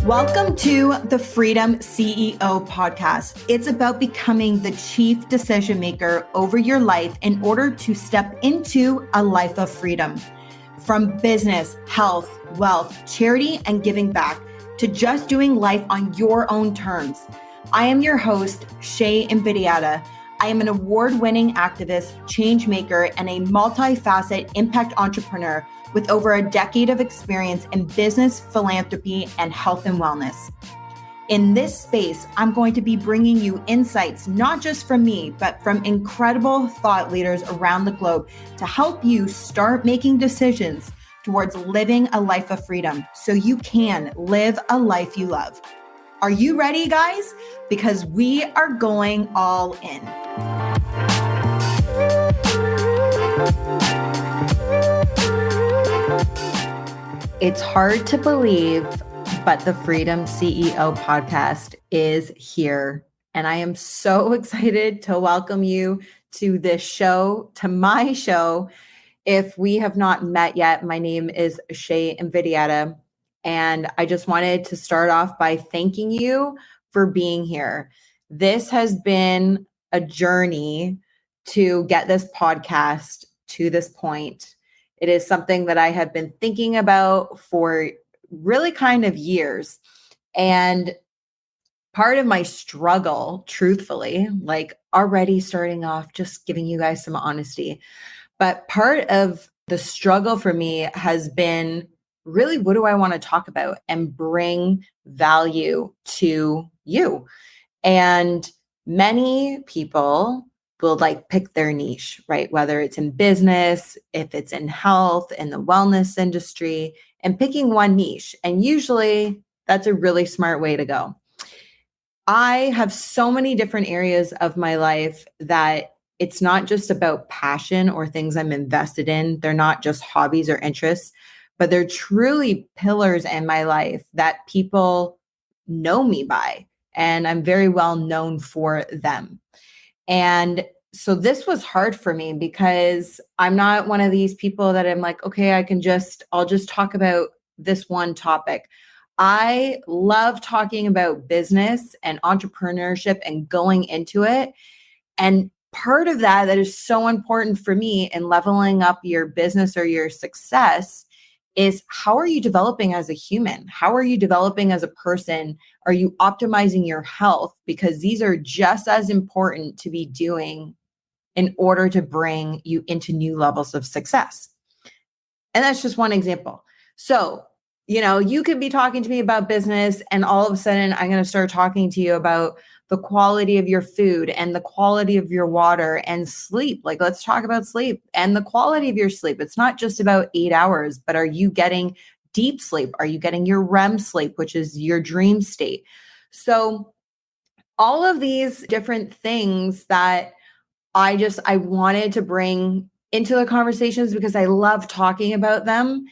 Welcome to the FreeThem CEO podcast. It's about becoming the chief decision maker over your life in order to step into a life of freedom. From business, health, wealth, charity, and giving back to just doing life on your own terms. I am your host, Shae Invidiata. I am an award-winning activist, change maker, and a multifaceted impact entrepreneur with over a decade of experience in business, philanthropy, and health and wellness. In this space, I'm going to be bringing you insights, not just from me, but from incredible thought leaders around the globe to help you start making decisions towards living a life of freedom so you can live a life you love. Are you ready, guys? Because we are going all in. It's hard to believe, but the FreeThem CEO podcast is here. And I am so excited to welcome you to this show, to my show. If we have not met yet, my name is Shae Invidiata. And I just wanted to start off by thanking you for being here. This has been a journey to get this podcast to this point. It is something that I have been thinking about for really kind of years. And part of my struggle, truthfully, like already starting off, just giving you guys some honesty, but part of the struggle for me has been really, what do I want to talk about and bring value to you? And many people will like pick their niche, right? Whether it's in business, if it's in health, in the wellness industry, and picking one niche. And usually that's a really smart way to go. I have so many different areas of my life that it's not just about passion or things I'm invested in. They're not just hobbies or interests, but they're truly pillars in my life that people know me by. And I'm very well known for them. And so this was hard for me because I'm not one of these people that I'm like, okay, I'll just talk about this one topic. I love talking about business and entrepreneurship and going into it. And part of that is so important for me in leveling up your business or your success is how are you developing as a human? How are you developing as a person? Are you optimizing your health? Because these are just as important to be doing in order to bring you into new levels of success. And that's just one example. So, you could be talking to me about business and all of a sudden I'm going to start talking to you about the quality of your food and the quality of your water and sleep. Like, let's talk about sleep and the quality of your sleep. It's not just about 8 hours, but are you getting deep sleep? Are you getting your REM sleep, which is your dream state? So all of these different things that I wanted to bring into the conversations because I love talking about them.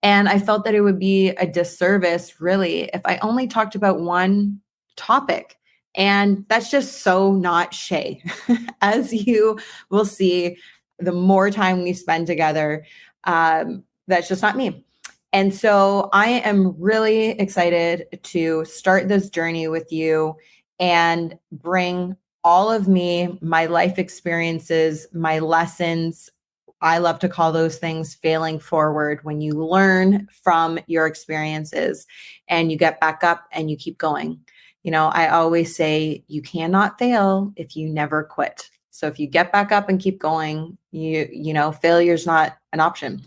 And I felt that it would be a disservice, really, if I only talked about one topic. And that's just so not Shae. As you will see, the more time we spend together, that's just not me. And so I am really excited to start this journey with you and bring all of me, my life experiences, my lessons. I love to call those things failing forward, when you learn from your experiences and you get back up and you keep going. I always say you cannot fail if you never quit. So if you get back up and keep going, failure's not an option.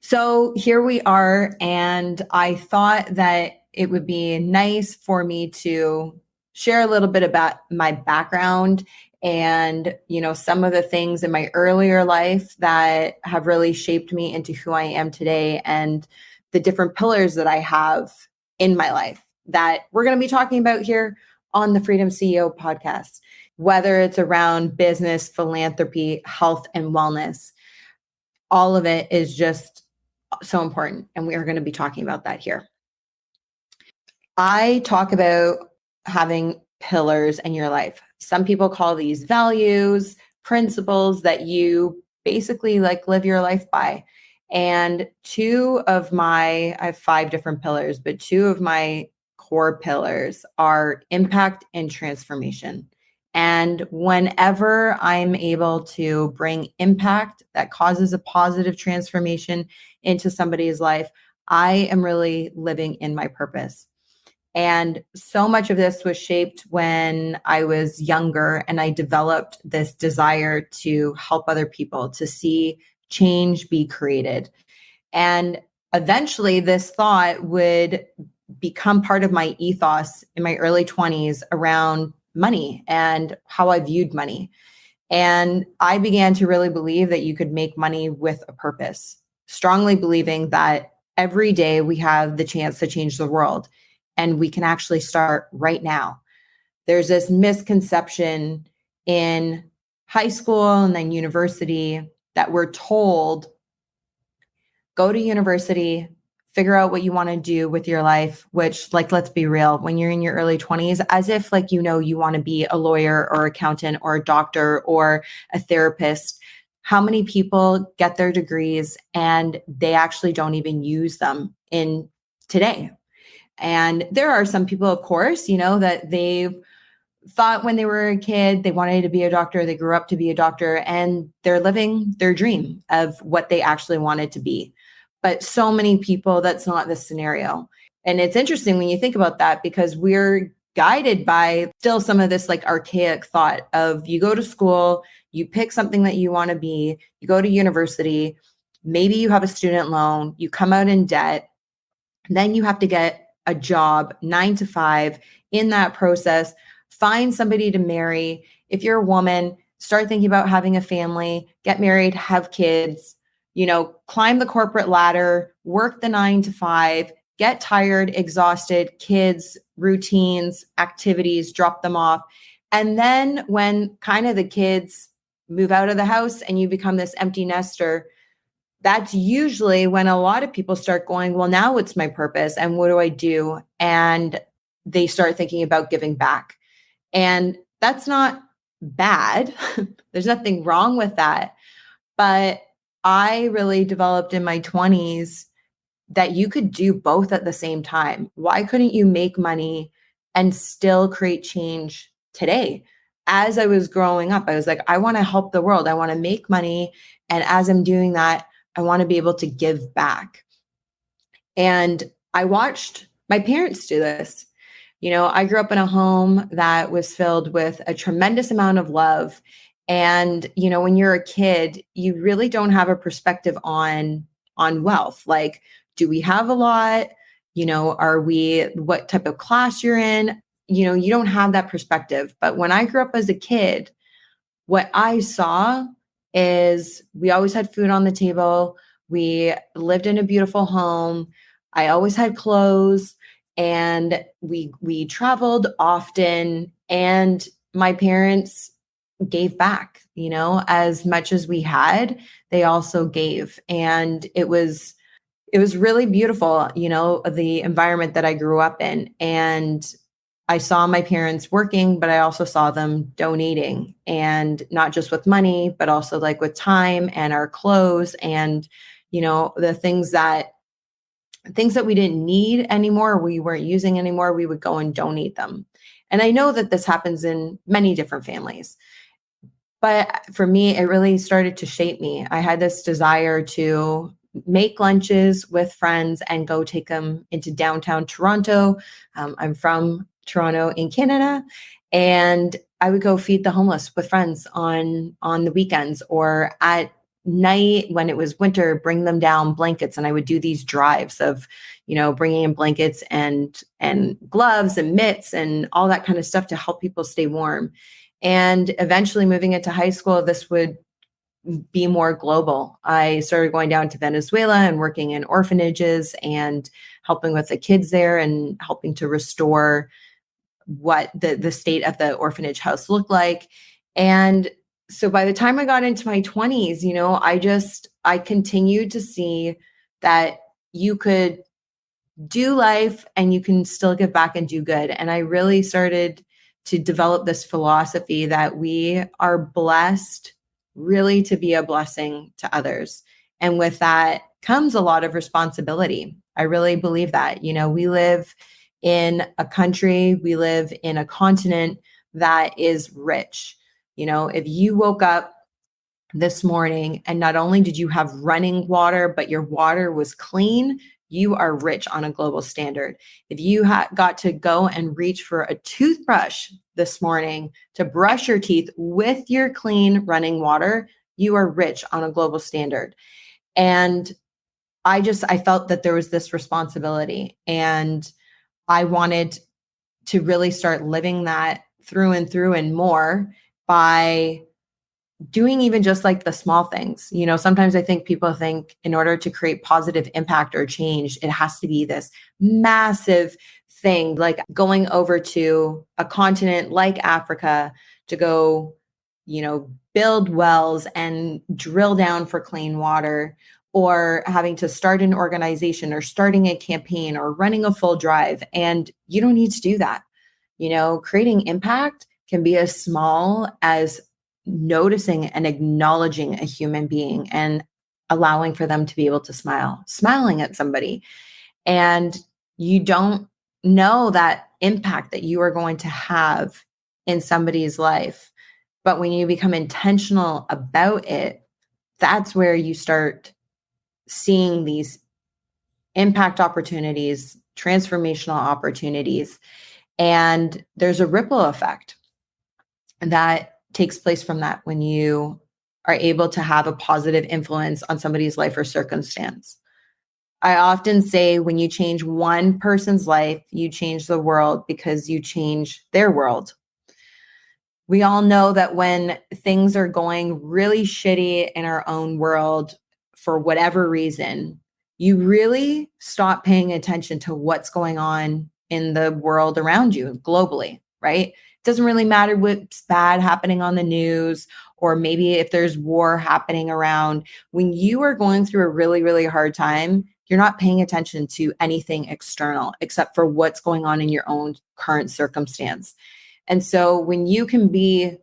So here we are. And I thought that it would be nice for me to share a little bit about my background and, some of the things in my earlier life that have really shaped me into who I am today and the different pillars that I have in my life that we're going to be talking about here on the FreeThem CEO podcast, whether it's around business, philanthropy, health, and wellness. All of it is just so important. And we are going to be talking about that here. I talk about having pillars in your life. Some people call these values, principles that you basically like live your life by. And I have 5 different pillars, but 2 of my core pillars are impact and transformation. And whenever I'm able to bring impact that causes a positive transformation into somebody's life, I am really living in my purpose. And so much of this was shaped when I was younger, and I developed this desire to help other people, to see change be created. And eventually, this thought would become part of my ethos in my early 20s around money and how I viewed money. And I began to really believe that you could make money with a purpose, strongly believing that every day we have the chance to change the world, and we can actually start right now. There's this misconception in high school and then university that we're told, go to university, figure out what you want to do with your life, which, like, let's be real, when you're in your early 20s, as if like, you want to be a lawyer or accountant or a doctor or a therapist. How many people get their degrees and they actually don't even use them in today? And there are some people, of course, that they've thought when they were a kid they wanted to be a doctor, they grew up to be a doctor, and they're living their dream of what they actually wanted to be. But so many people, that's not the scenario. And it's interesting when you think about that, because we're guided by still some of this like archaic thought of, you go to school, you pick something that you want to be, you go to university, maybe you have a student loan, you come out in debt, then you have to get a job 9 to 5. In that process, find somebody to marry. If you're a woman, start thinking about having a family, get married, have kids, climb the corporate ladder, work the 9 to 5, get tired, exhausted, kids, routines, activities, drop them off. And then when kind of the kids move out of the house and you become this empty nester, that's usually when a lot of people start going, well, now what's my purpose and what do I do? And they start thinking about giving back. And that's not bad. There's nothing wrong with that. But I really developed in my 20s that you could do both at the same time. Why couldn't you make money and still create change today? As I was growing up, I was like, I want to help the world. I want to make money. And as I'm doing that, I want to be able to give back. And I watched my parents do this. I grew up in a home that was filled with a tremendous amount of love. And, when you're a kid, you really don't have a perspective on wealth. Like, do we have a lot? What type of class you're in? You don't have that perspective. But when I grew up as a kid, what I saw is we always had food on the table. We lived in a beautiful home. I always had clothes, and we traveled often, and my parents gave back, as much as we had, they also gave. And it was really beautiful, the environment that I grew up in. And I saw my parents working, but I also saw them donating, and not just with money, but also like with time and our clothes and, the things that we didn't need anymore, we weren't using anymore, we would go and donate them. And I know that this happens in many different families. But for me, it really started to shape me. I had this desire to make lunches with friends and go take them into downtown Toronto. I'm from Toronto in Canada, and I would go feed the homeless with friends on the weekends, or at night when it was winter, bring them down blankets. And I would do these drives of, bringing in blankets and gloves and mitts and all that kind of stuff to help people stay warm. And eventually moving into high school, this would be more global. I started going down to Venezuela and working in orphanages and helping with the kids there and helping to restore what the state of the orphanage house looked like. And so by the time I got into my 20s, I continued to see that you could do life and you can still give back and do good. And I really started to develop this philosophy that we are blessed really to be a blessing to others. And with that comes a lot of responsibility. I really believe that. We live in a country, we live in a continent that is rich. If you woke up this morning and not only did you have running water, but your water was clean, you are rich on a global standard. If you got to go and reach for a toothbrush this morning to brush your teeth with your clean running water, you are rich on a global standard. And I felt that there was this responsibility, and I wanted to really start living that through and through and more by doing even just like the small things. Sometimes I think people think in order to create positive impact or change, it has to be this massive thing, like going over to a continent like Africa to go, build wells and drill down for clean water, or having to start an organization or starting a campaign or running a full drive. And you don't need to do that. Creating impact can be as small as noticing and acknowledging a human being and allowing for them to be able to smiling at somebody. And you don't know that impact that you are going to have in somebody's life. But when you become intentional about it, that's where you start seeing these impact opportunities, transformational opportunities. And there's a ripple effect that takes place from that when you are able to have a positive influence on somebody's life or circumstance. I often say when you change one person's life, you change the world because you change their world. We all know that when things are going really shitty in our own world for whatever reason, you really stop paying attention to what's going on in the world around you globally, right? It doesn't really matter what's bad happening on the news, or maybe if there's war happening around. When you are going through a really, really hard time, you're not paying attention to anything external except for what's going on in your own current circumstance. And so when you can be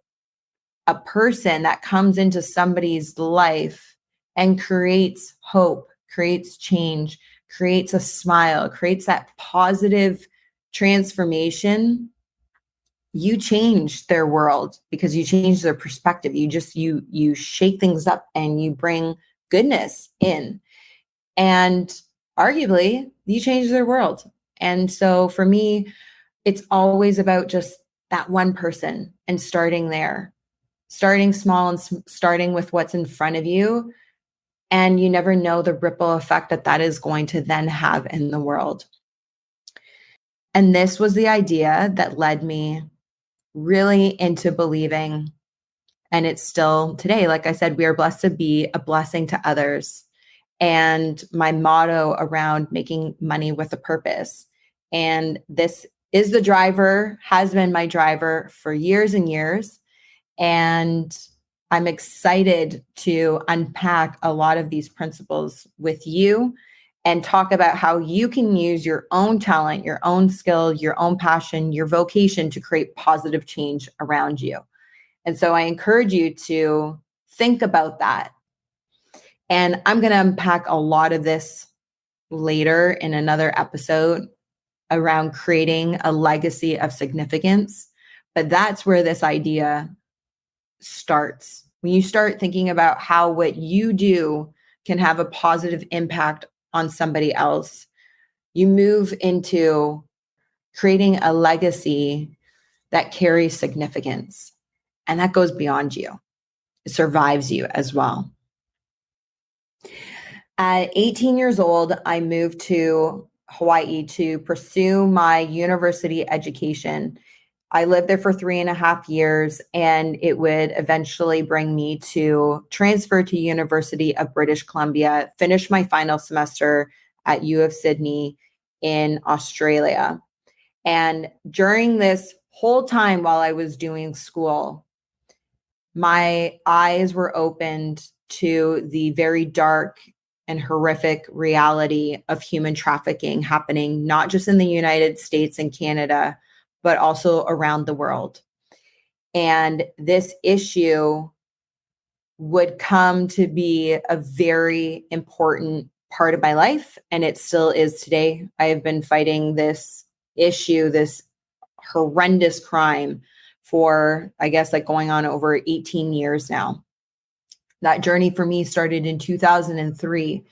a person that comes into somebody's life and creates hope, creates change, creates a smile, creates that positive transformation, you change their world because you change their perspective. You shake things up and you bring goodness in. And arguably, you change their world. And so for me, it's always about just that one person and starting there, starting small and starting with what's in front of you. And you never know the ripple effect that is going to then have in the world. And this was the idea that led me really into believing, and it's still today, like I said, we are blessed to be a blessing to others. And my motto around making money with a purpose. And this is the driver, has been my driver for years and years. And I'm excited to unpack a lot of these principles with you and talk about how you can use your own talent, your own skill, your own passion, your vocation to create positive change around you. And so I encourage you to think about that. And I'm going to unpack a lot of this later in another episode around creating a legacy of significance. But that's where this idea starts. When you start thinking about how what you do can have a positive impact on somebody else, you move into creating a legacy that carries significance. And that goes beyond you. It survives you as well. At 18 years old, I moved to Hawaii to pursue my university education. I lived there for 3.5 years, and it would eventually bring me to transfer to University of British Columbia, finish my final semester at U of Sydney in Australia. And during this whole time while I was doing school, my eyes were opened to the very dark and horrific reality of human trafficking happening, not just in the United States and Canada, but also around the world. And this issue would come to be a very important part of my life, and it still is today. I have been fighting this issue, this horrendous crime for, I guess, like going on over 18 years now. That journey for me started in 2003.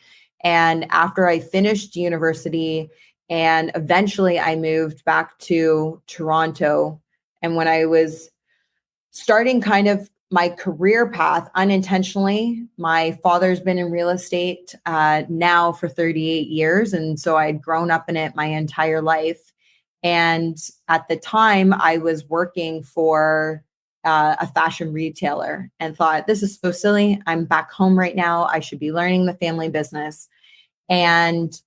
And after I finished university and eventually I moved back to Toronto, and when I was starting kind of my career path unintentionally, my father's been in real estate now for 38 years. And so I'd grown up in it my entire life. And at the time, I was working for a fashion retailer and thought, this is so silly. I'm back home right now. I should be learning the family business. And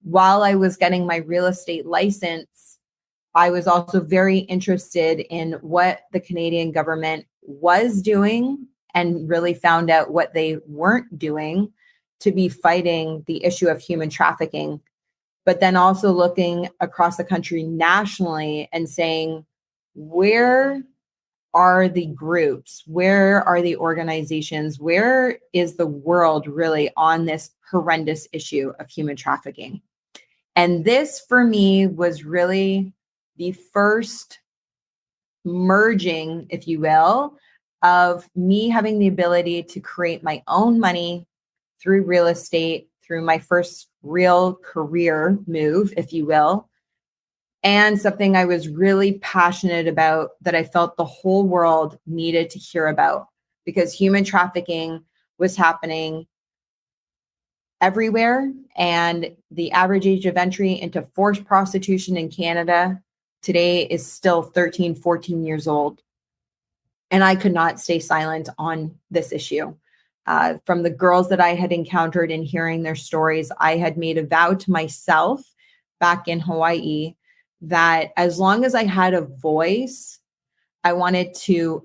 while I was getting my real estate license, I was also very interested in what the Canadian government was doing and really found out what they weren't doing to be fighting the issue of human trafficking, but then also looking across the country nationally and saying, where are the groups? Where are the organizations? Where is the world really on this horrendous issue of human trafficking? And this for me was really the first merging, if you will, of me having the ability to create my own money through real estate, through my first real career move, if you will, and something I was really passionate about that I felt the whole world needed to hear about, because human trafficking was happening everywhere. And the average age of entry into forced prostitution in Canada today is still 13, 14 years old. And I could not stay silent on this issue. From the girls that I had encountered and hearing their stories, I had made a vow to myself back in Hawaii that as long as I had a voice, I wanted to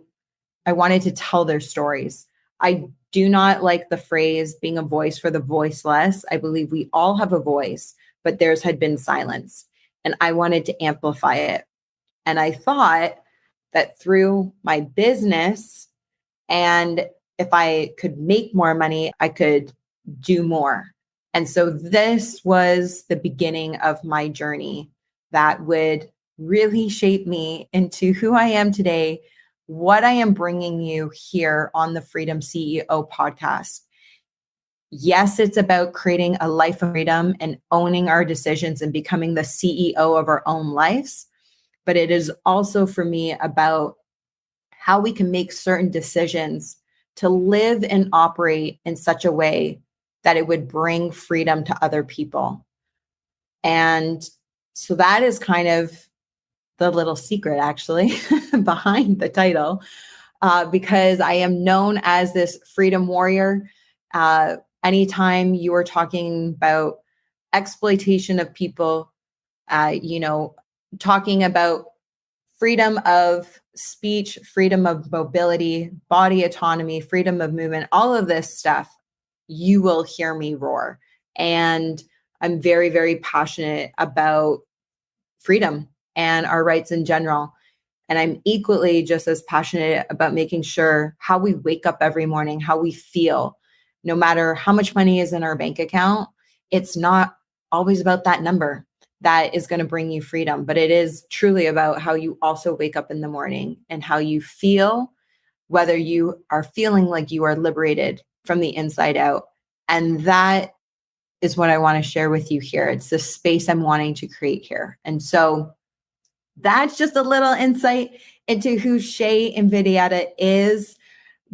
tell their stories. I do not like the phrase being a voice for the voiceless. I believe we all have a voice, but theirs had been silenced, and I wanted to amplify it. And I thought that through my business, and if I could make more money, I could do more. And so this was the beginning of my journey that would really shape me into who I am today, what I am bringing you here on the FreeThem CEO podcast. Yes, it's about creating a life of freedom and owning our decisions and becoming the CEO of our own lives. But it is also for me about how we can make certain decisions to live and operate in such a way that it would bring freedom to other people. And so that is kind of the little secret actually behind the title, because I am known as this freedom warrior. Anytime you are talking about exploitation of people, talking about freedom of speech, freedom of mobility, body autonomy, freedom of movement, all of this stuff, you will hear me roar. And I'm very, very passionate about freedom and our rights in general. And I'm equally just as passionate about making sure how we wake up every morning, how we feel, no matter how much money is in our bank account. It's not always about that number that is going to bring you freedom, but it is truly about how you also wake up in the morning and how you feel, whether you are feeling like you are liberated from the inside out. And that is what I want to share with you here. It's the space I'm wanting to create here. And so that's just a little insight into who Shae Invidiata is.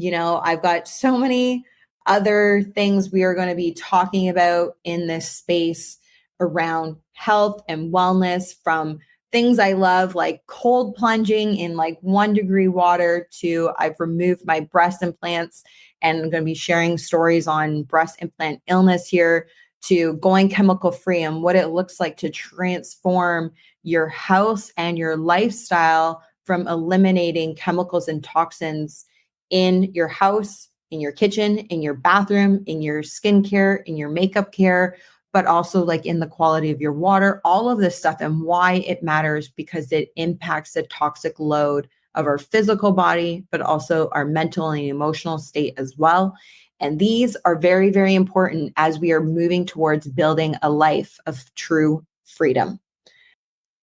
I've got so many other things we are going to be talking about in this space around health and wellness, from things I love, like cold plunging in like 1 degree water, to I've removed my breast implants and I'm going to be sharing stories on breast implant illness here, to going chemical free and what it looks like to transform your house and your lifestyle from eliminating chemicals and toxins in your house, in your kitchen, in your bathroom, in your skincare, in your makeup care, but also like in the quality of your water, all of this stuff, and why it matters, because it impacts the toxic load of our physical body, but also our mental and emotional state as well. And these are very, very important as we are moving towards building a life of true freedom.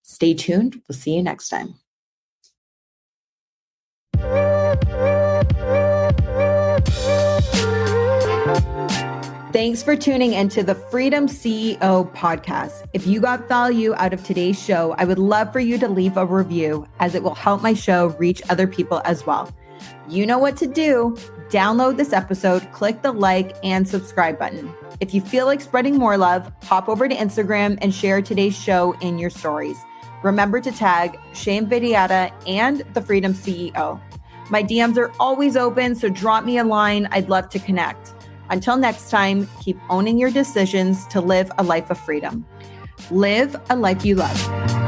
Stay tuned. We'll see you next time. Thanks for tuning into the FreeThem CEO podcast. If you got value out of today's show, I would love for you to leave a review, as it will help my show reach other people as well. You know what to do. Download this episode, click the like and subscribe button. If you feel like spreading more love, hop over to Instagram and share today's show in your stories. Remember to tag Shae Invidiata and the FreeThem CEO. My DMs are always open, so drop me a line. I'd love to connect. Until next time, keep owning your decisions to live a life of freedom. Live a life you love.